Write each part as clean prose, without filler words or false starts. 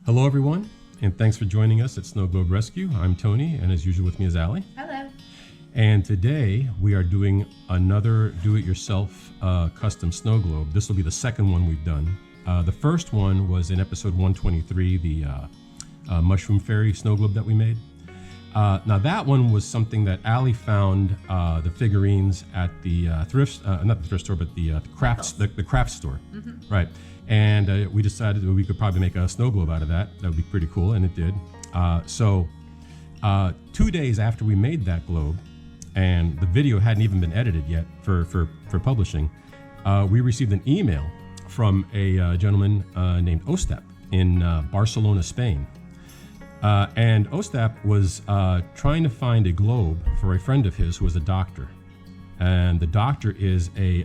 Hello, everyone, and thanks for joining us at Snow Globe Rescue. I'm Tony, and as usual with me is Allie. Hello. And today we are doing another do-it-yourself custom snow globe. This will be the second one we've done. The first one was in episode 123, the Mushroom Fairy snow globe that we made. Now that one was something that Allie found the figurines at the not the thrift store, but the craft store, right? And we decided that we could probably make a snow globe out of that. That would be pretty cool, and it did. So 2 days after we made that globe, and the video hadn't even been edited yet for publishing, we received an email from a gentleman named Ostap in Barcelona, Spain. And Ostap was trying to find a globe for a friend of his who was a doctor. And the doctor is a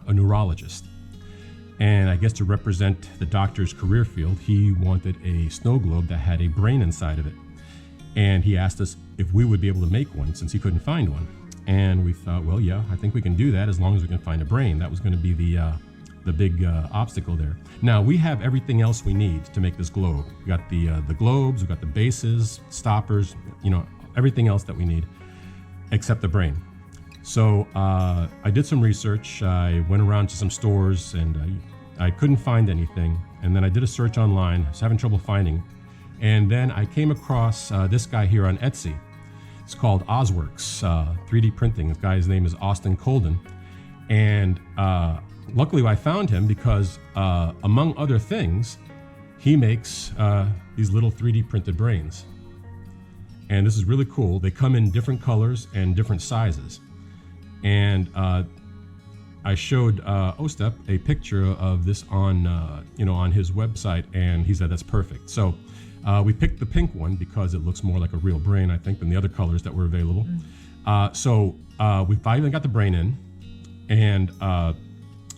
neurologist. And I guess to represent the doctor's career field, he wanted a snow globe that had a brain inside of it. And he asked us if we would be able to make one since he couldn't find one. And we thought, well, yeah, I think we can do that as long as we can find a brain. That was going to be the big obstacle there. Now, we have everything else we need to make this globe. We got the globes, we got the bases, stoppers, everything else that we need except the brain. So I did some research. I went around to some stores and I couldn't find anything. And then I did a search online. I was having trouble finding. And then I came across this guy here on Etsy. It's called Ozworks 3D printing. This guy's name is Austin Colden. And luckily I found him because among other things, he makes these little 3D printed brains. And this is really cool. They come in different colors and different sizes. And I showed Ostap a picture of this on his website, and he said that's perfect. So we picked the pink one because it looks more like a real brain, I think, than the other colors that were available. So we finally got the brain in, and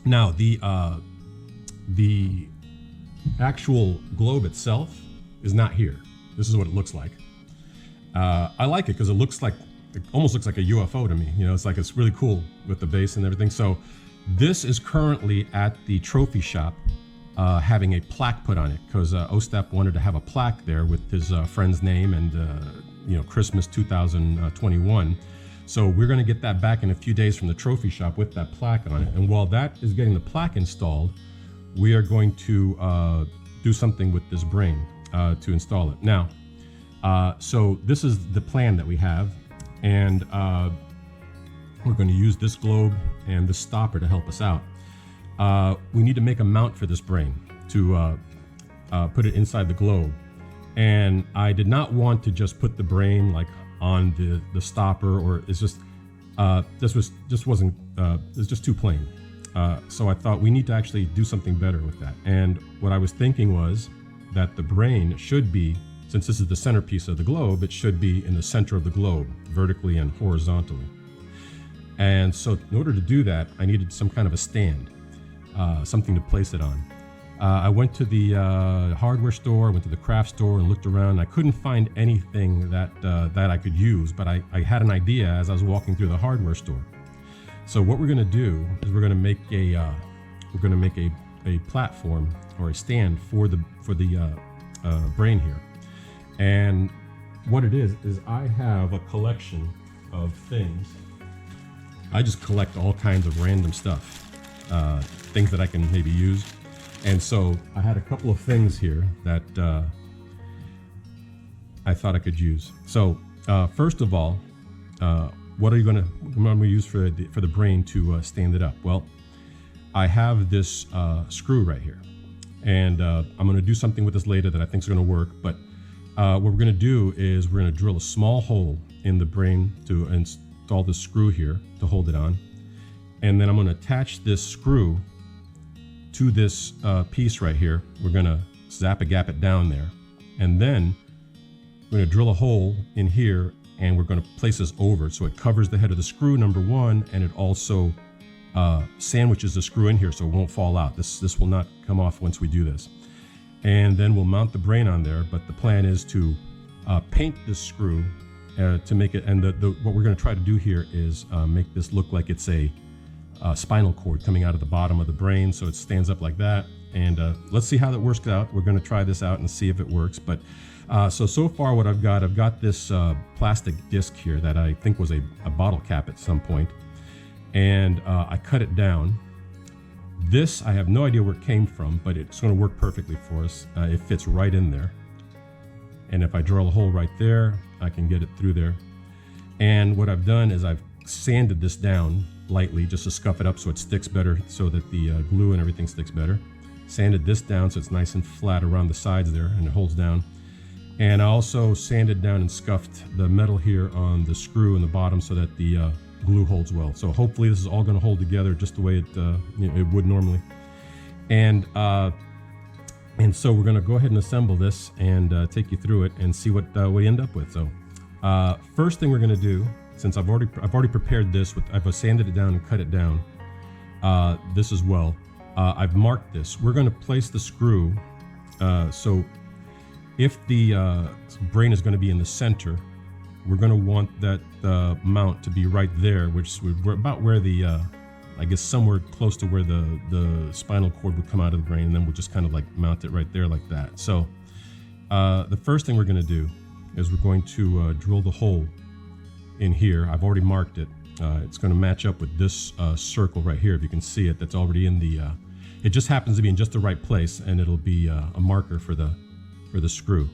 now the actual globe itself is not here. This is what it looks like. I like it because it almost looks like a UFO to me. It's really cool with the base and everything. So this is currently at the trophy shop having a plaque put on it because Ostap wanted to have a plaque there with his friend's name and Christmas 2021. So we're going to get that back in a few days from the trophy shop with that plaque on it. And while that is getting the plaque installed, we are going to do something with this brain to install it. Now, so this is the plan that we have. And we're going to use this globe and this stopper to help us out. We need to make a mount for this brain to put it inside the globe. And I did not want to just put the brain like on the stopper, or it's just it's just too plain. So I thought we need to actually do something better with that. And what I was thinking was that the brain should be, since this is the centerpiece of the globe, it should be in the center of the globe, vertically and horizontally. And so in order to do that, I needed some kind of a stand, something to place it on. I went to the hardware store, went to the craft store and looked around. I couldn't find anything that I could use, but I had an idea as I was walking through the hardware store. So what we're gonna do is we're gonna make a platform or a stand for the brain here. And what it is I have a collection of things. I just collect all kinds of random stuff, things that I can maybe use. And so I had a couple of things here that I thought I could use. So first of all, what am I going to use for the brain to stand it up? Well, I have this screw right here. And I'm going to do something with this later that I think is going to work. But what we're going to do is we're going to drill a small hole in the brain to install this screw here to hold it on. And then I'm going to attach this screw to this piece right here. We're going to zap-a-gap it down there. And then we're going to drill a hole in here, and we're going to place this over so it covers the head of the screw, number one, and it also sandwiches the screw in here so it won't fall out. This will not come off once we do this. And then we'll mount the brain on there, but the plan is to paint this screw to make it, and what we're going to try to do here is make this look like it's a spinal cord coming out of the bottom of the brain, so it stands up like that, and let's see how that works out. We're going to try this out and see if it works. But so far what I've got this plastic disc here that I think was a bottle cap at some point, and I cut it down. This, I have no idea where it came from, but it's going to work perfectly for us. It fits right in there. And if I drill a hole right there, I can get it through there. And what I've done is I've sanded this down lightly just to scuff it up so it sticks better, so that the glue and everything sticks better. Sanded this down so it's nice and flat around the sides there and it holds down. And I also sanded down and scuffed the metal here on the screw in the bottom so that the glue holds well. So hopefully this is all going to hold together just the way it would normally. And so we're going to go ahead and assemble this and take you through it and see what we end up with. So first thing we're going to do, since I've already prepared this, I've sanded it down and cut it down, this as well. I've marked this. We're going to place the screw. So if the brain is going to be in the center, we're going to want that mount to be right there, which we're about where the I guess somewhere close to where the spinal cord would come out of the brain, and then we'll just kind of like mount it right there like that. So the first thing we're going to do is we're going to drill the hole in here. I've already marked it. It's going to match up with this circle right here, if you can see it. That's already in the it just happens to be in just the right place, and it'll be a marker for the screw.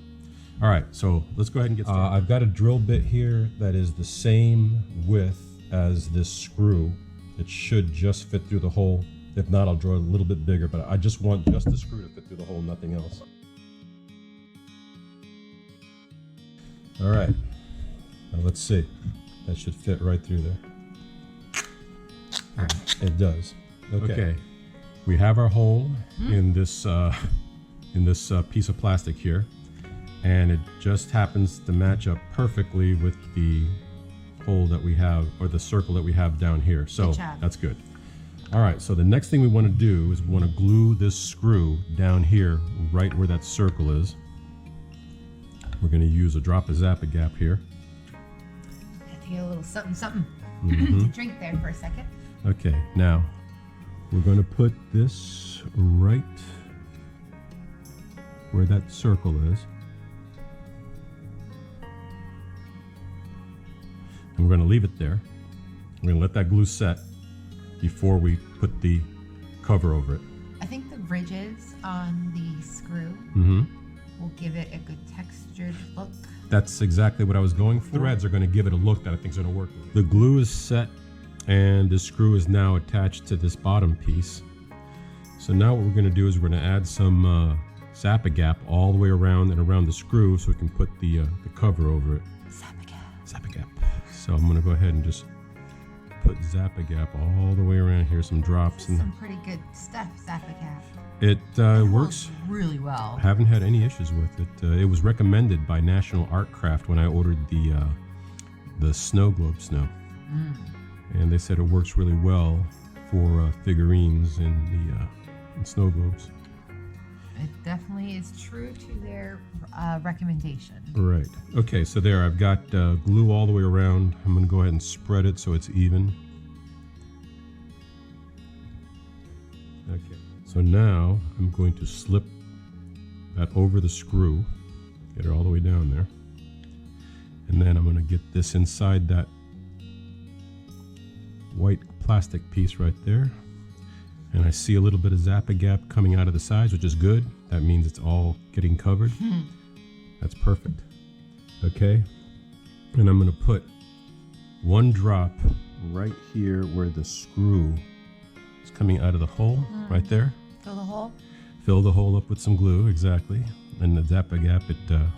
All right, so let's go ahead and get started. I've got a drill bit here that is the same width as this screw. It should just fit through the hole. If not, I'll draw it a little bit bigger, but I just want just the screw to fit through the hole, nothing else. All right, now let's see. That should fit right through there. It does. Okay. We have our hole in this piece of plastic here, and it just happens to match up perfectly with the hole that we have, or the circle that we have down here. So that's good. All right, so the next thing we want to do is we want to glue this screw down here right where that circle is. We're going to use a drop of Zap-A-Gap here. Have to get a little something to drink there for a second. Okay, now we're going to put this right where that circle is. And we're going to leave it there. We're going to let that glue set before we put the cover over it. I think the ridges on the screw will give it a good textured look. That's exactly what I was going for. Threads are going to give it a look that I think is going to work. The glue is set, and the screw is now attached to this bottom piece. So now what we're going to do is we're going to add some Zap-A-Gap all the way around and around the screw so we can put the cover over it. Zap-A-Gap. So I'm going to go ahead and just put Zap-A-Gap all the way around here, some drops. And some pretty good stuff, Zap-A-Gap. It works really well. Haven't had any issues with it. It was recommended by National Art Craft when I ordered the snow globe snow. And they said it works really well for figurines and the snow globes. It definitely is true to their recommendation. Right. Okay, so there I've got glue all the way around. I'm going to go ahead and spread it so it's even. Okay. So now I'm going to slip that over the screw, get it all the way down there. And then I'm going to get this inside that white plastic piece right there. And I see a little bit of Zap-A-Gap coming out of the sides, which is good. That means it's all getting covered. That's perfect. Okay. And I'm going to put one drop right here where the screw is coming out of the hole, right there. Fill the hole? Fill the hole up with some glue, exactly. And the Zap-A-Gap, it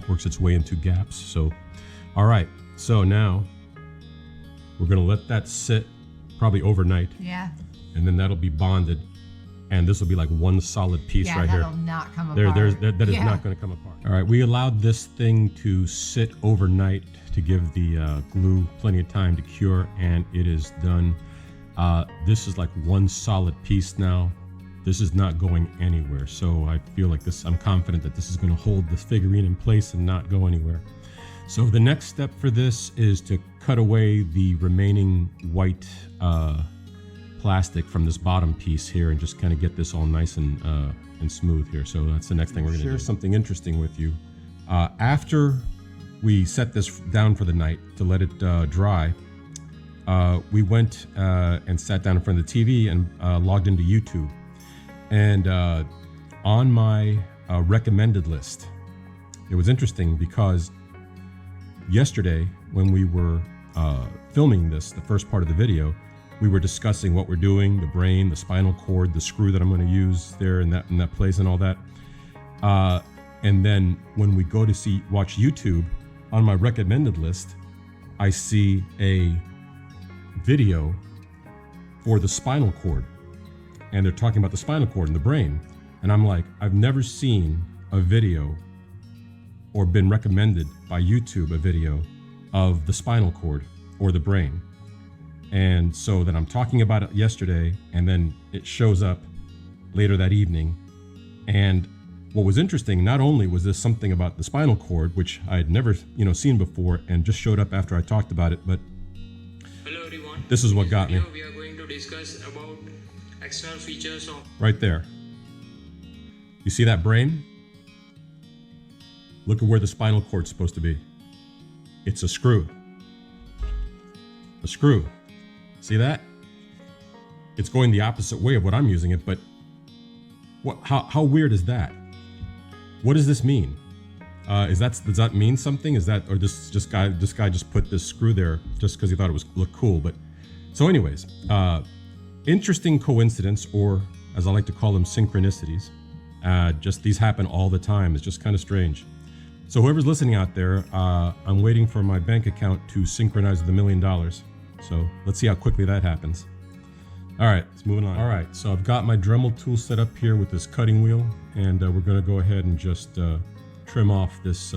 works its way into gaps. So, all right. So now we're going to let that sit probably overnight. Yeah. And then that'll be bonded, and this will be like one solid piece right here. Yeah, that'll not come apart. That is not going to come apart. All right, we allowed this thing to sit overnight to give the glue plenty of time to cure, and it is done. This is like one solid piece now. This is not going anywhere, so I feel like this. I'm confident that this is going to hold the figurine in place and not go anywhere. So the next step for this is to cut away the remaining white plastic from this bottom piece here and just kind of get this all nice and and smooth here. So that's the next thing we're going to share something interesting with you. After we set this down for the night to let it dry, we went and sat down in front of the TV and logged into YouTube. And on my recommended list, it was interesting because yesterday when we were filming this, the first part of the video, we were discussing what we're doing, the brain, the spinal cord, the screw that I'm going to use there in that place and all that. And then when we go to watch YouTube, on my recommended list, I see a video for the spinal cord. And they're talking about the spinal cord and the brain. And I'm like, I've never seen a video or been recommended by YouTube a video of the spinal cord or the brain. And so then I'm talking about it yesterday, and then it shows up later that evening. And what was interesting, not only was this something about the spinal cord, which I had never, seen before, and just showed up after I talked about it, but hello everyone. This is what got me. We are going to discuss about external features of right there. You see that brain? Look at where the spinal cord's supposed to be. It's a screw. A screw. See that? It's going the opposite way of what I'm using it, but how weird is that? What does this mean? Does that mean something? Is that, or this guy just put this screw there just because he thought it looked cool? But so anyways, interesting coincidence, or as I like to call them, synchronicities. Just these happen all the time. It's just kind of strange. So whoever's listening out there, I'm waiting for my bank account to synchronize with $1 million. So let's see how quickly that happens. All right, let's move on. All right, so I've got my Dremel tool set up here with this cutting wheel, and we're gonna go ahead and just trim off this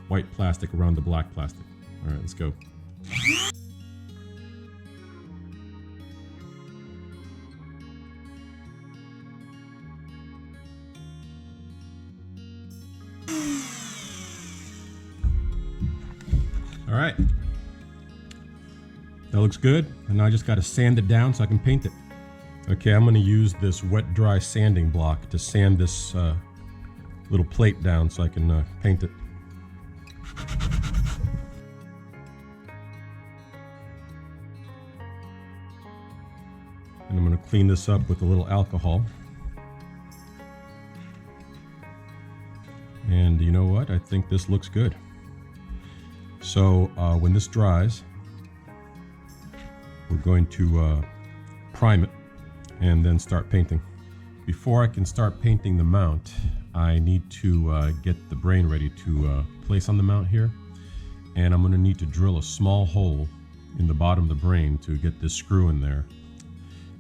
white plastic around the black plastic. All right, let's go. All right. That looks good, and now I just got to sand it down so I can paint it. Okay, I'm going to use this wet dry sanding block to sand this little plate down so I can paint it. And I'm going to clean this up with a little alcohol. And you know what? I think this looks good. So when this dries, we're going to prime it and then start painting. Before I can start painting the mount, I need to get the brain ready to place on the mount here. And I'm going to need to drill a small hole in the bottom of the brain to get this screw in there.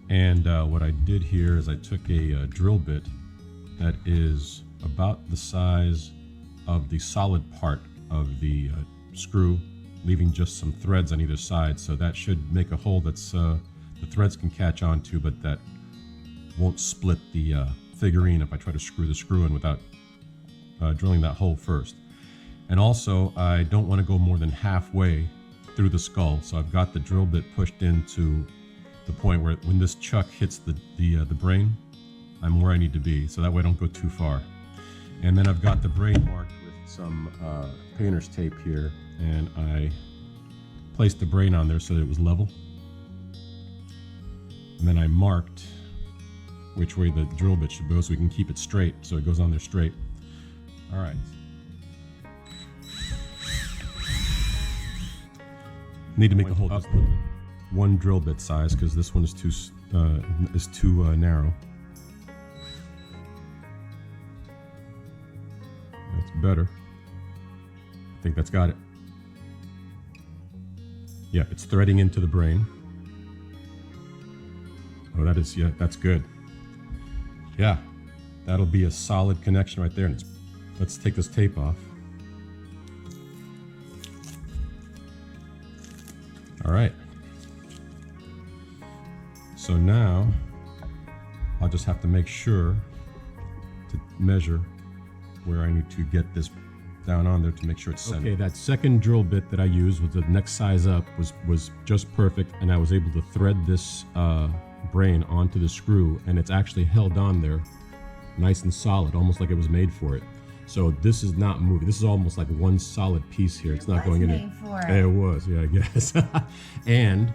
And what I did here is I took a drill bit that is about the size of the solid part of the screw, leaving just some threads on either side. So that should make a hole that's the threads can catch on to, but that won't split the figurine if I try to screw the screw in without drilling that hole first. And also, I don't want to go more than halfway through the skull. So I've got the drill bit pushed into the point where when this chuck hits the brain, I'm where I need to be. So that way I don't go too far. And then I've got the brain marked with some painter's tape here, and I placed the brain on there so that it was level. And then I marked which way the drill bit should go so we can keep it straight, so it goes on there straight. All right. Need to make the hole just one drill bit size because this one is too narrow. That's better. I think that's got it. Yeah, it's threading into the brain. Oh, that is, yeah, that's good. Yeah, that'll be a solid connection right there. And let's take this tape off. All right. So now I'll just have to make sure to measure where I need to get this down on there to make sure it's centered. Okay, that second drill bit that I used with the next size up was just perfect, and I was able to thread this brain onto the screw, and it's actually held on there nice and solid, almost like it was made for it. So this is not moving. This is almost like one solid piece here. It's not going in made for it. It was, yeah, I guess. And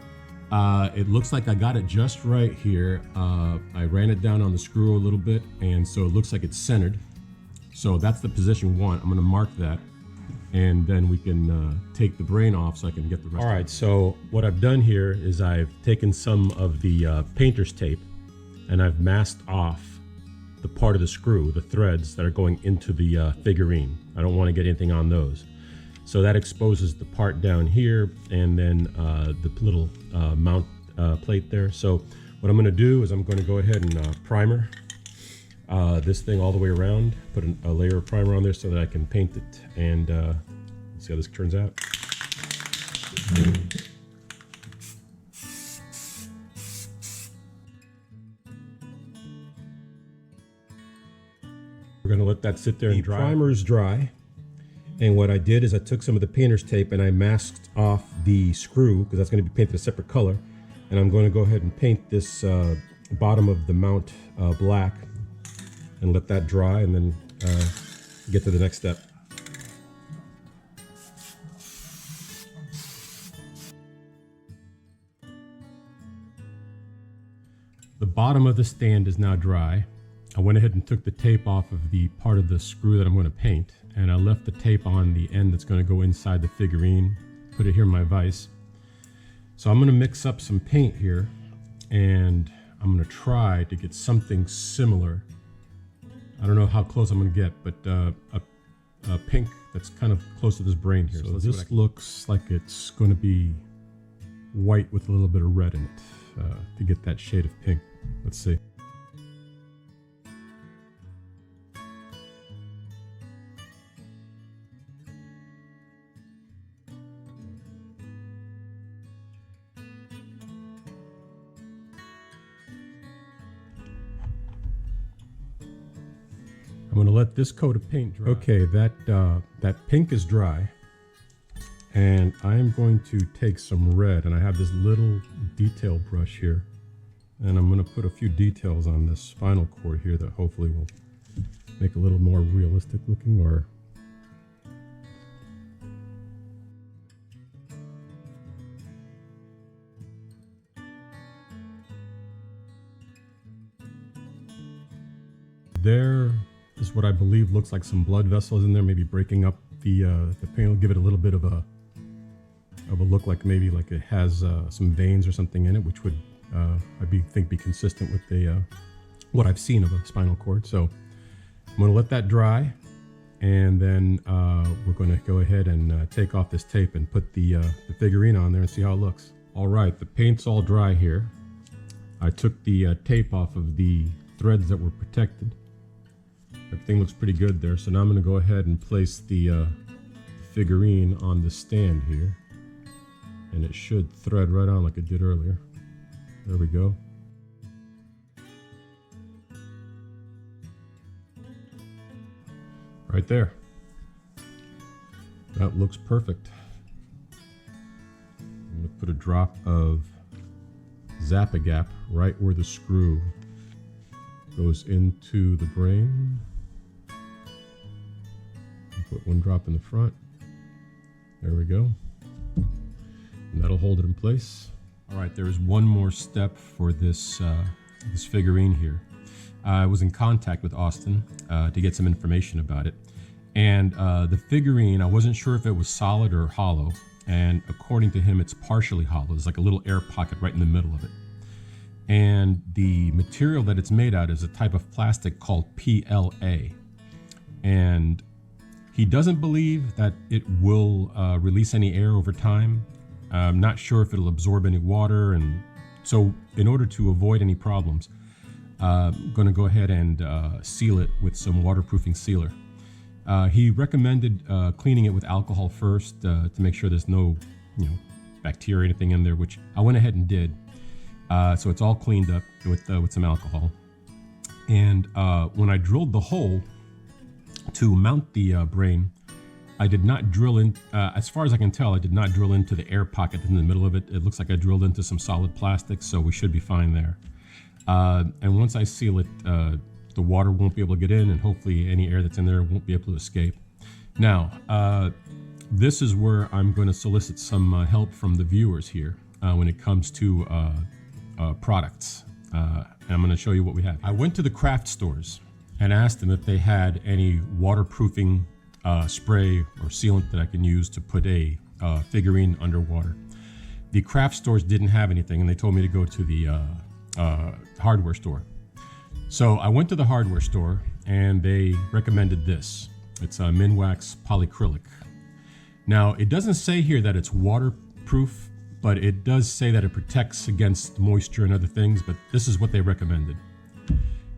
it looks like I got it just right here. I ran it down on the screw a little bit, and so it looks like it's centered. So that's the position 1. I'm going to mark that, and then we can take the brain off so I can get the rest. All right, so what I've done here is I've taken some of the painter's tape, and I've masked off the part of the screw, the threads that are going into the figurine. I don't want to get anything on those. So that exposes the part down here, and then the little mount plate there. So what I'm going to do is I'm going to go ahead and primer this thing all the way around, put a layer of primer on there so that I can paint it, and see how this turns out. We're going to let that sit there and dry. The primer's dry, and what I did is I took some of the painter's tape and I masked off the screw, because that's going to be painted a separate color, and I'm going to go ahead and paint this bottom of the mount black and let that dry, and then get to the next step. The bottom of the stand is now dry. I went ahead and took the tape off of the part of the screw that I'm going to paint, and I left the tape on the end that's going to go inside the figurine, put it here in my vise. So I'm going to mix up some paint here, and I'm going to try to get something similar. I don't know how close I'm going to get, but a pink that's kind of close to this brain here. So this looks like it's going to be white with a little bit of red in it to get that shade of pink. Let's see. I'm going to let this coat of paint dry. Okay, that pink is dry, and I'm going to take some red, and I have this little detail brush here, and I'm going to put a few details on this spinal cord here that hopefully will make it a little more realistic looking. Or there is what I believe looks like some blood vessels in there, maybe breaking up the paint will give it a little bit of a look, like maybe like it has some veins or something in it, which would think be consistent with the what I've seen of a spinal cord. So I'm going to let that dry, and then we're going to go ahead and take off this tape and put the figurine on there and see how it looks. All right, the paint's all dry here. I took the tape off of the threads that were protected. Everything looks pretty good there. So now I'm going to go ahead and place the figurine on the stand here, and it should thread right on like it did earlier. There we go. Right there. That looks perfect. I'm going to put a drop of Zap-A-Gap right where the screw goes into the brain. Put one drop in the front. There we go. And that'll hold it in place. All right, there's one more step for this this figurine here. I was in contact with Austin to get some information about it. And the figurine, I wasn't sure if it was solid or hollow. And according to him, it's partially hollow. There's like a little air pocket right in the middle of it. And the material that it's made out is a type of plastic called PLA. And he doesn't believe that it will release any air over time. I'm not sure if it'll absorb any water. And so in order to avoid any problems, I'm going to go ahead and seal it with some waterproofing sealer. He recommended cleaning it with alcohol first to make sure there's no bacteria or anything in there, which I went ahead and did. So it's all cleaned up with some alcohol. And when I drilled the hole to mount the brain, I did not drill in, as far as I can tell, I did not drill into the air pocket in the middle of it. It looks like I drilled into some solid plastic, so we should be fine there. And once I seal it, the water won't be able to get in, and hopefully any air that's in there won't be able to escape. Now, this is where I'm going to solicit some help from the viewers here when it comes to products. And I'm going to show you what we have. I went to the craft stores and asked them if they had any waterproofing spray or sealant that I can use to put a figurine underwater. The craft stores didn't have anything, and they told me to go to the hardware store. So I went to the hardware store and they recommended this. It's a Minwax polyacrylic. Now, it doesn't say here that it's waterproof, but it does say that it protects against moisture and other things, but this is what they recommended.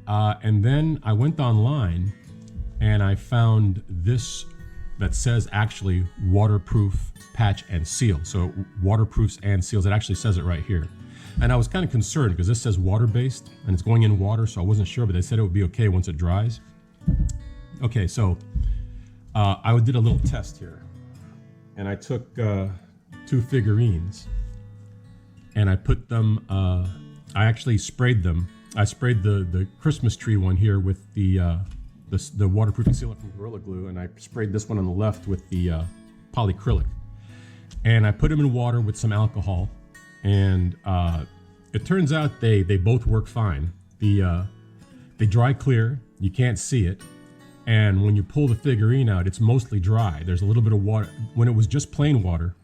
And then I went online and I found this that says actually waterproof patch and seal. So waterproofs and seals, it actually says it right here. And I was kind of concerned because this says water-based and it's going in water, so I wasn't sure, but they said it would be okay once it dries. Okay, so I did a little test here. And I took 2 figurines and I put them, I actually sprayed them. I sprayed the Christmas tree one here with the waterproofing sealant from Gorilla Glue, and I sprayed this one on the left with the polyacrylic. And I put them in water with some alcohol, and it turns out they both work fine. They dry clear, you can't see it, and when you pull the figurine out, it's mostly dry. There's a little bit of water. When it was just plain water,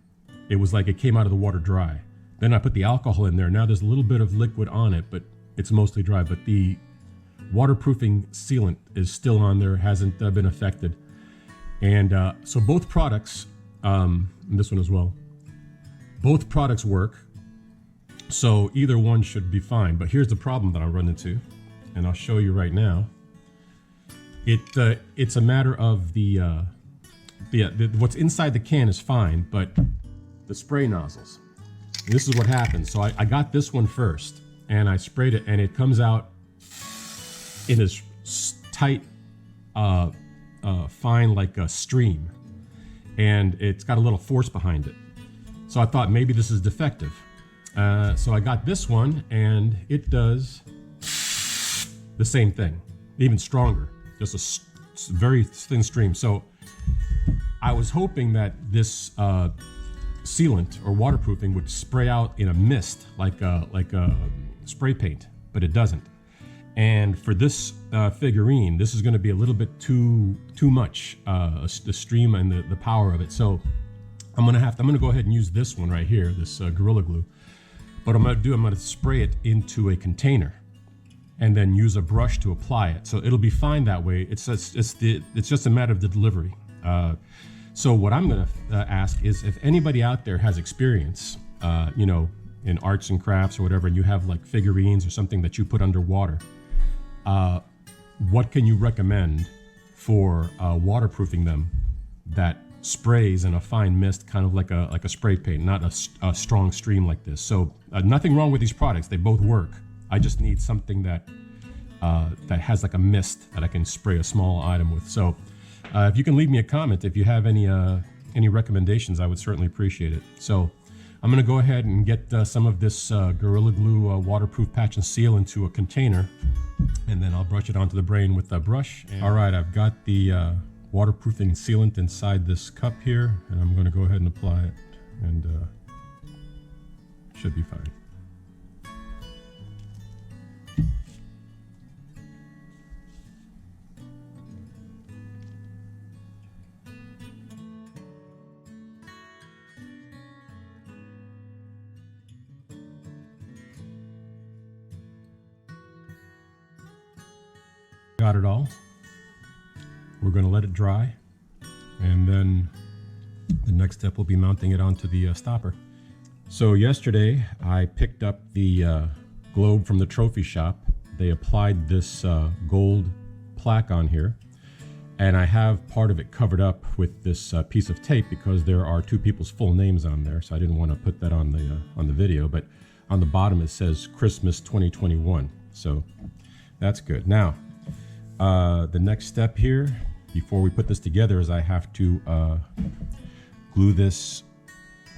it was like it came out of the water dry. Then I put the alcohol in there. Now there's a little bit of liquid on it, but it's mostly dry. But the waterproofing sealant is still on there, hasn't been affected. And so both products, and this one as well, both products work. So either one should be fine. But here's the problem that I run into, and I'll show you right now. It's a matter of what's inside the can is fine, but the spray nozzles. And this is what happens. So I got this one first, and I sprayed it, and it comes out in this tight, fine, like a stream, and it's got a little force behind it. So I thought maybe this is defective. So I got this one, and it does the same thing, even stronger, just a very thin stream. So I was hoping that this sealant or waterproofing would spray out in a mist, like a spray paint, but it doesn't. And for this figurine, this is going to be a little bit too much, the stream and the power of it. So I'm going to go ahead and use this one right here, this Gorilla Glue. What I'm going to spray it into a container and then use a brush to apply it. So it'll be fine that way. It's just a matter of the delivery. So what I'm going to ask is if anybody out there has experience, in arts and crafts or whatever, and you have like figurines or something that you put underwater, what can you recommend for waterproofing them that sprays in a fine mist, kind of like a spray paint, not a strong stream like this? So nothing wrong with these products. They both work. I just need something that has like a mist that I can spray a small item with. So if you can leave me a comment, if you have any recommendations, I would certainly appreciate it. So I'm going to go ahead and get some of this Gorilla Glue waterproof patch and seal into a container, and then I'll brush it onto the brain with a brush. All right, I've got the waterproofing sealant inside this cup here, and I'm going to go ahead and apply it, and should be fine. Got it all. We're going to let it dry, and then the next step will be mounting it onto the stopper. So yesterday I picked up the globe from the trophy shop. They applied this gold plaque on here, and I have part of it covered up with this piece of tape because there are 2 people's full names on there, so I didn't want to put that on the video. But on the bottom it says Christmas 2021, so that's good. Now the next step here, before we put this together, is I have to glue this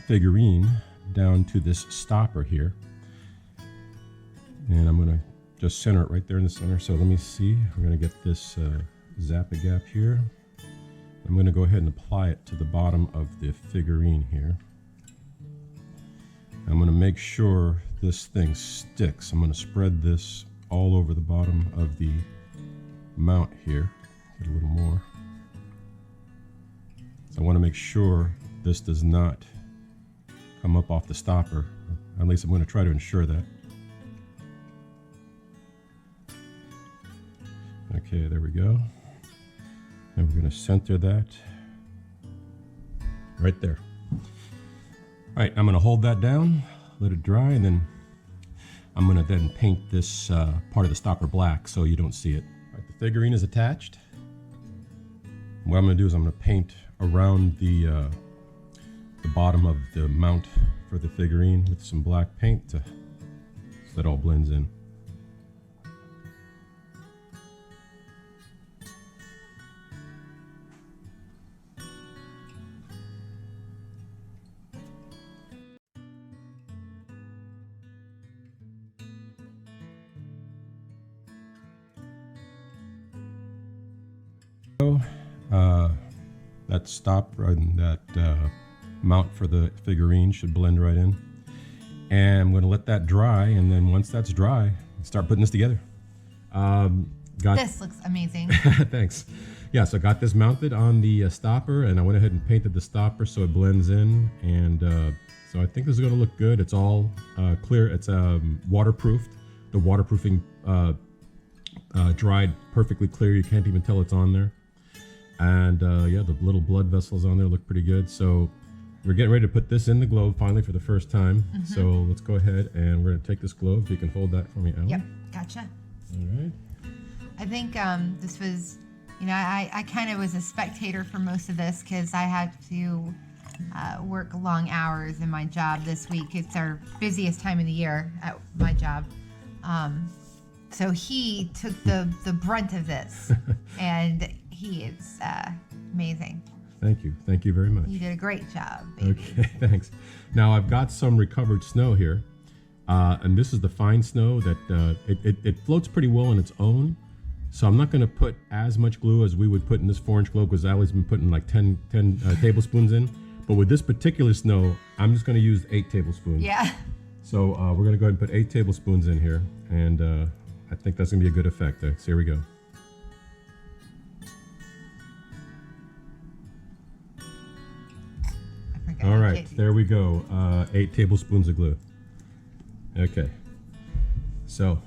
figurine down to this stopper here. And I'm going to just center it right there in the center. So let me see. We're going to get this zap-a-gap here. I'm going to go ahead and apply it to the bottom of the figurine here. I'm going to make sure this thing sticks. I'm going to spread this all over the bottom of the mount here. Get a little more. So I want to make sure this does not come up off the stopper. At least I'm going to try to ensure that. Okay, there we go. And we're going to center that right there. All right, I'm going to hold that down, let it dry, and then I'm going to then paint this part of the stopper black so you don't see it. All right, the figurine is attached. What I'm going to do is I'm going to paint around the bottom of the mount for the figurine with some black paint so that all blends in. That stopper and that mount for the figurine should blend right in. And I'm going to let that dry, and then once that's dry, start putting this together. This looks amazing. Thanks. Yeah, so I got this mounted on the stopper, and I went ahead and painted the stopper so it blends in. And so I think this is going to look good. It's all clear. It's waterproofed. The waterproofing dried perfectly clear. You can't even tell it's on there. And yeah, the little blood vessels on there look pretty good. So we're getting ready to put this in the globe finally for the first time. So let's go ahead and we're going to take this globe. If you can hold that for me, Alan. Yep, gotcha. All right. I think this was, you know, I kind of was a spectator for most of this because I had to work long hours in my job this week. It's our busiest time of the year at my job. So he took the brunt of this, and he is amazing. Thank you. Thank you very much. You did a great job, baby. Okay, thanks. Now I've got some recovered snow here, and this is the fine snow that it floats pretty well on its own. So I'm not going to put as much glue as we would put in this 4-inch globe because Allie's been putting like 10 tablespoons in. But with this particular snow, I'm just going to use 8 tablespoons. Yeah. So we're going to go ahead and put 8 tablespoons in here, and I think that's going to be a good effect there. So here we go. All right, there we go. 8 tablespoons of glue. Okay, so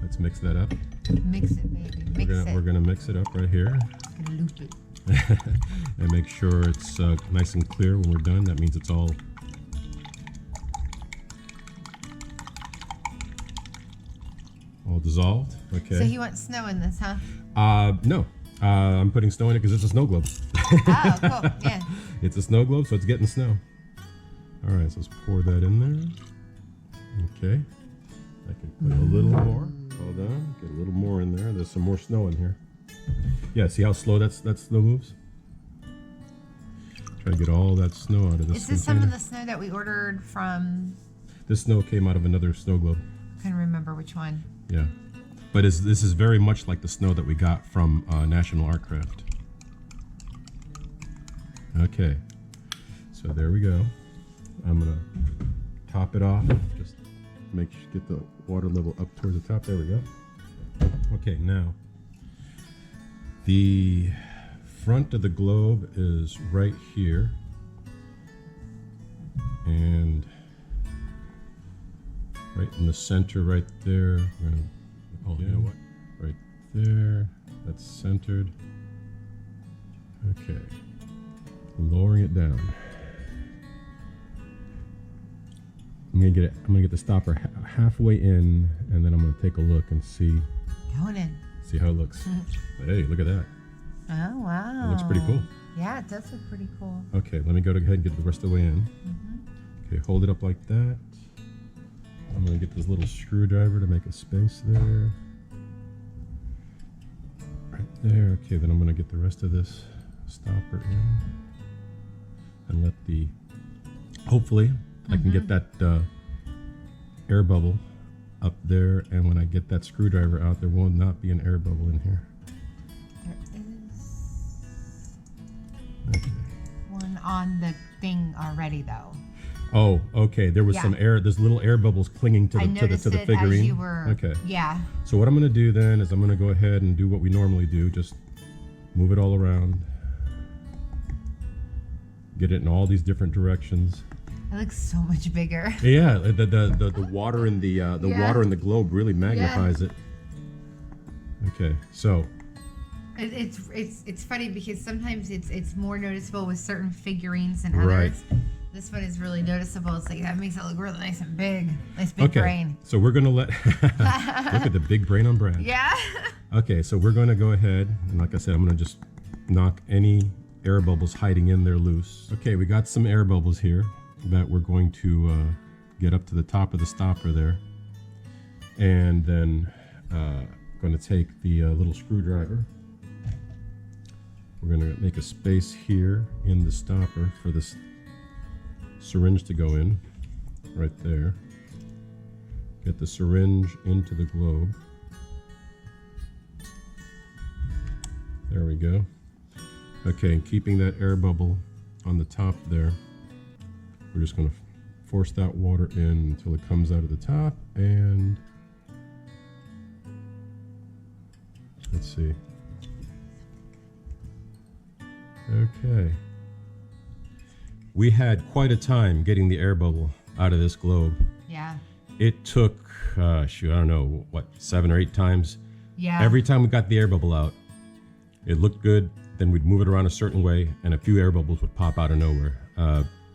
let's mix that up. Mix it, baby. We're gonna mix it up right here. Gonna loop it. And make sure it's nice and clear when we're done. That means it's all dissolved. Okay. So he wants snow in this, huh? No. I'm putting snow in it because it's a snow globe. Oh, cool. Yeah. It's a snow globe, so it's getting snow. All right, so let's pour that in there. Okay. I can put a little more. Hold on. Get a little more in there. There's some more snow in here. Yeah, see how slow that snow moves? Try to get all that snow out of this. Is this some of the snow that we ordered from? This snow came out of another snow globe. I couldn't remember which one. Yeah. But this is very much like the snow that we got from National Art Craft. Okay, so there we go. I'm gonna top it off. Just get the water level up towards the top. There we go. Okay, now the front of the globe is right here, and right in the center, right there. We're gonna, oh, you know what? Right there. That's centered. Okay. Lowering it down. I'm gonna get the stopper halfway in, and then I'm gonna take a look and see Going in. See how it looks. Hey, look at that. Oh wow. It looks pretty cool. Yeah, it does look pretty cool. Okay, let me go ahead and get the rest of the way in. Okay, hold it up like that. I'm gonna get this little screwdriver to make a space there. Right there. Okay, then I'm gonna get the rest of this stopper in. And let hopefully I can get that air bubble up there, and when I get that screwdriver out, there will not be an air bubble in here. There is Okay. one on the thing already, though. Oh, okay. There was Yeah. some air. There's little air bubbles clinging to I the noticed to the it figurine. as you were. Okay. Yeah. So what I'm going to do then is I'm going to go ahead and do what we normally do. Just move it all around. Get it in all these different directions. It looks so much bigger. Yeah, the water in the water in the globe really magnifies it. Okay, so It's funny because sometimes it's more noticeable with certain figurines than Right. others. This one is really noticeable. It's like that makes it look really nice and big. Nice big brain. So we're gonna let look at the big brain on Brad. Yeah. Okay, so we're gonna go ahead and like I said, I'm gonna just knock any air bubbles hiding in there loose. Okay, we got some air bubbles here that we're going to get up to the top of the stopper there, and then going to take the little screwdriver. We're going to make a space here in the stopper for this syringe to go in, right there. Get the syringe into the globe. There we go. Okay, and keeping that air bubble on the top there, we're just going to force that water in until it comes out of the top, and let's see. Okay. We had quite a time getting the air bubble out of this globe. Yeah. It took, I don't know, what, 7 or 8 times? Yeah. Every time we got the air bubble out, it looked good. Then we'd move it around a certain way, and a few air bubbles would pop out of nowhere.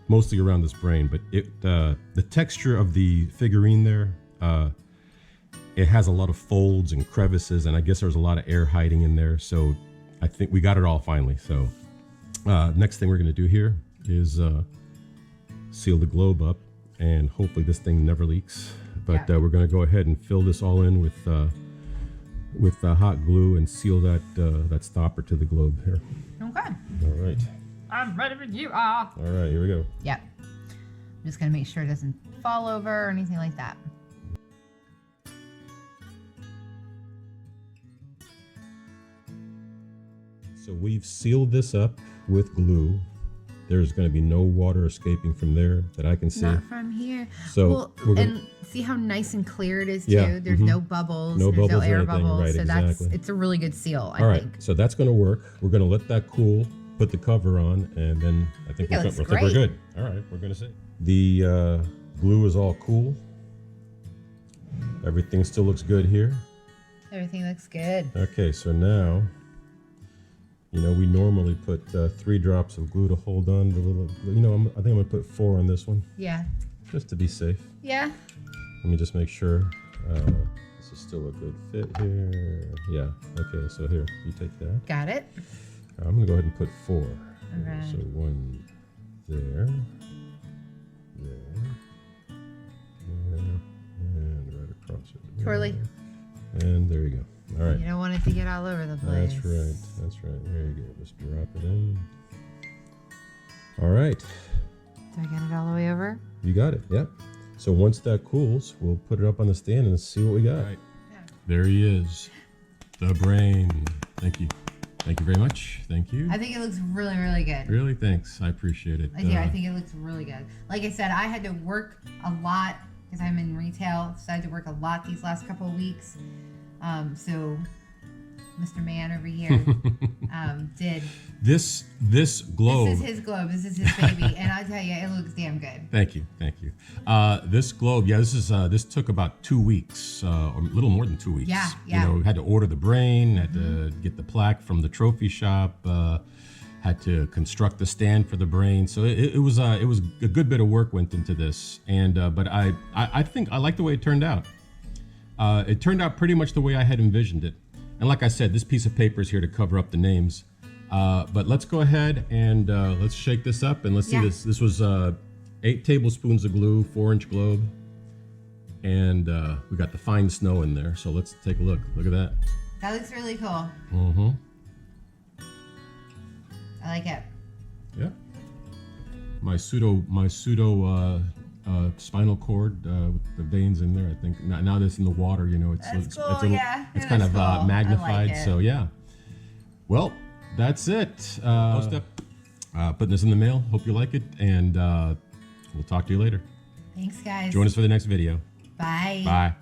Mostly around this brain, but the texture of the figurine there, it has a lot of folds and crevices, and I guess there's a lot of air hiding in there. So I think we got it all finally. So next thing we're going to do here is seal the globe up, and hopefully this thing never leaks. But we're going to go ahead and fill this all in with hot glue and seal that stopper to the globe here. Okay. All right. I'm ready when you are. All right, here we go. Yep. I'm just gonna make sure it doesn't fall over or anything like that. So we've sealed this up with glue. There's going to be no water escaping from there that I can see. Not from here. So well, we're gonna, and see how nice and clear it is too. Yeah, There's no bubbles. No there's bubbles no or air anything, bubbles. right, So exactly. it's a really good seal. all I right, think. so that's going to work. We're going to let that cool, put the cover on, and then I think we're good. All right, we're going to see. The glue is all cool. Everything still looks good here. Everything looks good. Okay, so now, we normally put 3 drops of glue to hold on to the little, I think I'm going to put 4 on this one, Yeah. just to be safe. Yeah. Let me just make sure this is still a good fit here. Yeah, okay, so here, you take that. Got it. I'm going to go ahead and put 4. Okay. So 1 there, and right across it. there. Twirly. And there you go. All right. You don't want it to get all over the place. That's right. That's right. There you go. Just drop it in. All right. Do I get it all the way over? You got it. Yep. So once that cools, we'll put it up on the stand and see what we got. Right. Yeah. There he is. The brain. Thank you. Thank you very much. Thank you. I think it looks really, really good. Really? Thanks. I appreciate it. I do. I think it looks really good. Like I said, I had to work a lot because I'm in retail, so I had to work a lot these last couple of weeks. So Mr. Man over here did. This globe. This is his globe. This is his baby, and I tell you, it looks damn good. Thank you. This globe, this took about 2 weeks, or a little more than 2 weeks. Yeah. We had to order the brain, had to get the plaque from the trophy shop, had to construct the stand for the brain. So it was a good bit of work went into this, and but I think I like the way it turned out. It turned out pretty much the way I had envisioned it, and like I said, this piece of paper is here to cover up the names. But let's go ahead and let's shake this up and let's see this. This was 8 tablespoons of glue, 4-inch globe, and we got the fine snow in there. So let's take a look. Look at that. That looks really cool. Mm-hmm. I like it. Yeah. My pseudo spinal cord with the veins in there. I think now that it's in the water, you know, That's cool, yeah. it's It kind is of cool. I like magnified. it. So yeah. Well, that's it. Step. Putting this in the mail. Hope you like it, and we'll talk to you later. Thanks, guys. Join us for the next video. Bye. Bye.